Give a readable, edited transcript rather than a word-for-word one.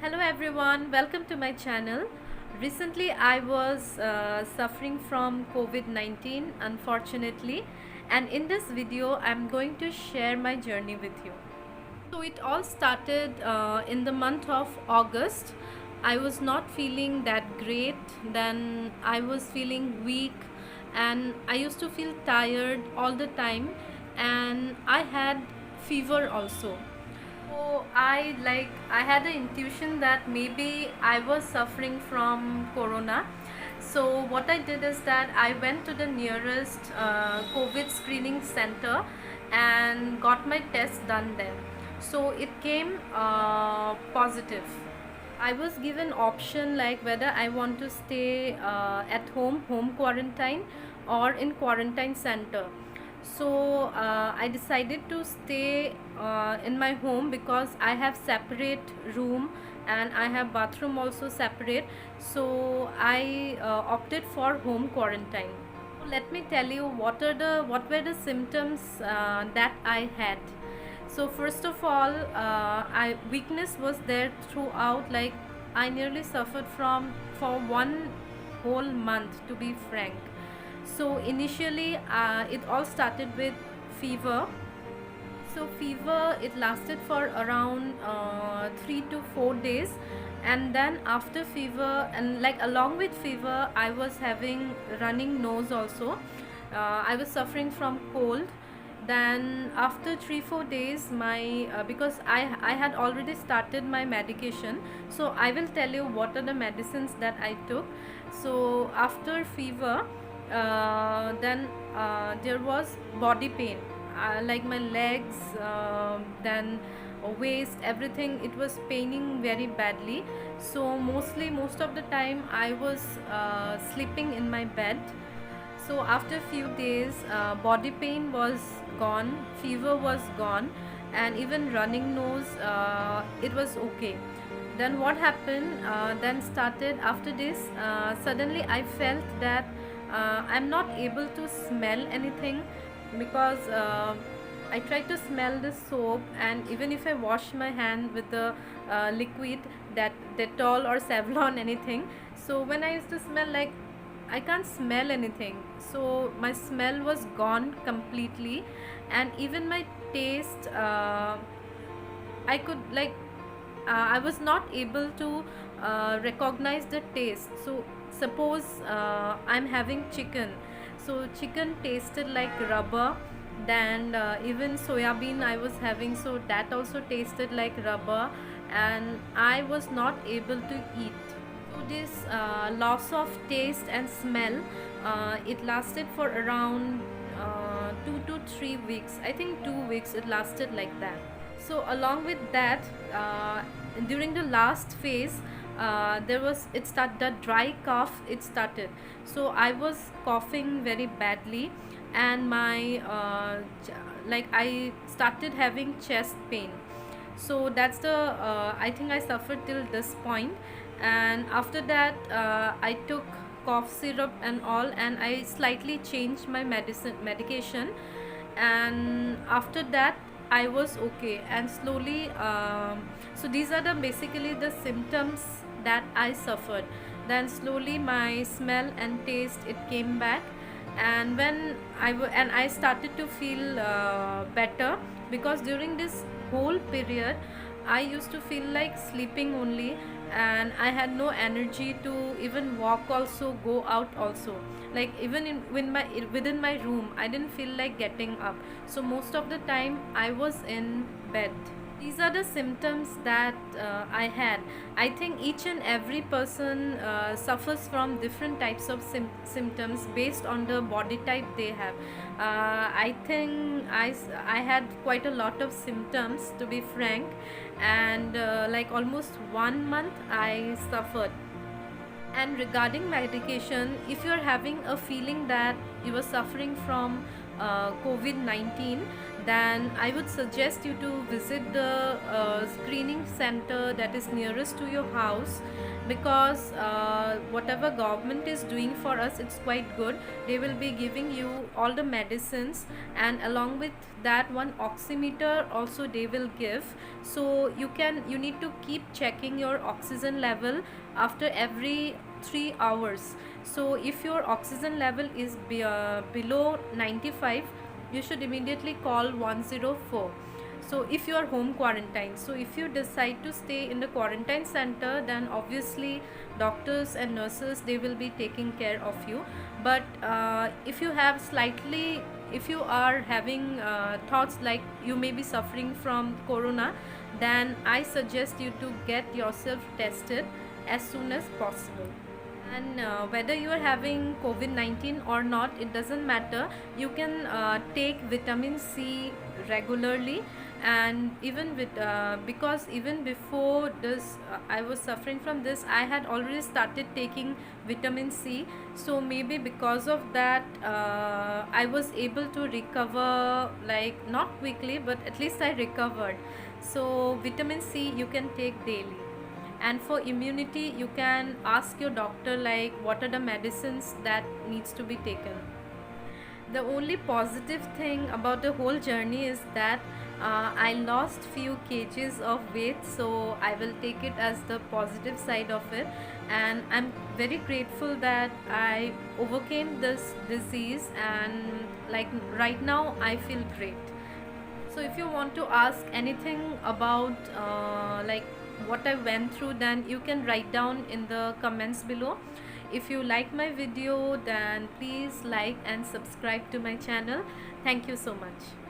Hello everyone, welcome to my channel. Recently I was suffering from COVID-19 unfortunately, and in this video I'm going to share my journey with you. So it all started in the month of August. I was not feeling that great, then I was feeling weak, and I used to feel tired all the time, and I had fever also. So I had the intuition that maybe I was suffering from corona. So what I did is that I went to the nearest COVID screening center and got my test done there. So it came positive. I was given option like whether I want to stay at home quarantine, or in quarantine center. So I decided to stay in my home because I have separate room and I have bathroom also separate. So I opted for home quarantine. Let me tell you what were the symptoms that I had. So first of all, I weakness was there throughout. Like I nearly suffered from for 1 whole month, to be frank. So initially, it all started with fever. So fever, it lasted for around 3 to 4 days, and then after fever, and like along with fever, I was having running nose also. I was suffering from cold. Then after 3 4 days, my because I had already started my medication, so I will tell you what are the medicines that I took. So after fever, then there was body pain, like my legs, then waist, everything, it was paining very badly. So most of the time I was sleeping in my bed. So after few days, body pain was gone, fever was gone, and even running nose, it was okay. Then what happened, then started after this, suddenly I felt that I'm not able to smell anything, because I try to smell the soap, and even if I wash my hand with the liquid, that Dettol or Savlon anything, so when I used to smell, like I can't smell anything. So my smell was gone completely, and even my taste, I could like I was not able to recognize the taste. So suppose I'm having chicken, so chicken tasted like rubber. Then even soya bean I was having, so that also tasted like rubber, and I was not able to eat. So this loss of taste and smell, it lasted for around 2 to 3 weeks. I think 2 weeks it lasted like that. So along with that, during the last phase, there was it start the dry cough. It started. So I was coughing very badly, and my like I started having chest pain. So that's the I think I suffered till this point. And after that, I took cough syrup and all, and I slightly changed my medication, and after that I was okay. And slowly, so these are the basically the symptoms that I suffered. Then slowly my smell and taste, it came back, and when I started to feel better, because during this whole period I used to feel like sleeping only, and I had no energy to even walk also, go out also. Like even within my room, I didn't feel like getting up. So most of the time I was in bed. These are the symptoms that I had. I think each and every person suffers from different types of symptoms based on the body type they have. I think I had quite a lot of symptoms, to be frank, and like almost 1 month I suffered. And regarding medication, if you're having a feeling that you are suffering from COVID 19, then I would suggest you to visit the screening center that is nearest to your house, because whatever government is doing for us, it's quite good. They will be giving you all the medicines, and along with that, one oximeter also they will give. So you need to keep checking your oxygen level after every 3 hours. So if your oxygen level is below 95, you should immediately call 104. So if you are home quarantined, so if you decide to stay in the quarantine center, then obviously doctors and nurses, they will be taking care of you. But if you are having thoughts like you may be suffering from corona, then I suggest you to get yourself tested as soon as possible. And whether you are having COVID-19 or not, it doesn't matter. You can take vitamin C regularly, and even with because even before this, I was suffering from this. I had already started taking vitamin C, so maybe because of that, I was able to recover, like not quickly, but at least I recovered. So vitamin C you can take daily. And for immunity, you can ask your doctor like what are the medicines that needs to be taken. The only positive thing about the whole journey is that I lost few kgs of weight, so I will take it as the positive side of it. And I'm very grateful that I overcame this disease, and like right now I feel great. So if you want to ask anything about like what I went through, then you can write down in the comments below. If you like my video, then please like and subscribe to my channel. Thank you so much.